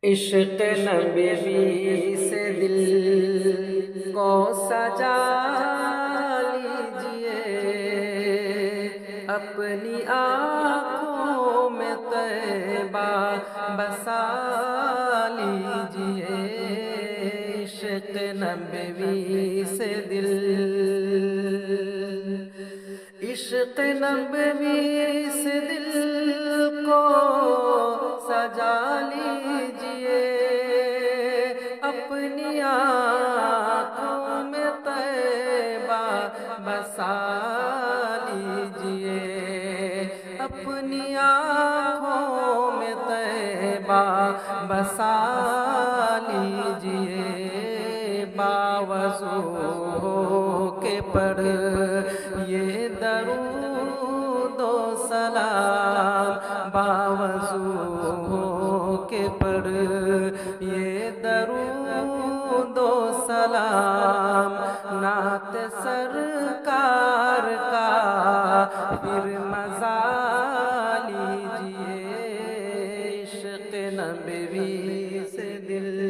عشق نبوی سے دل کو سجا لیجئے، اپنی آنکھوں میں طیبہ بسا لیجئے۔ عشق نبوی سے دل، عشق نبوی سے دل کو سجا لیجئے، اپنی آنکھوں میں طیبہ بسا لیجئے، اپنی آنکھوں میں طیبہ بسا لیجئے۔ باوضو ہو کے پڑھیے درود و سلام، باوضو ہو کے پڑھیے درود و سلام، نعت سرکار کا پھر مزہ لیجئے۔ عشق نبوی سے دل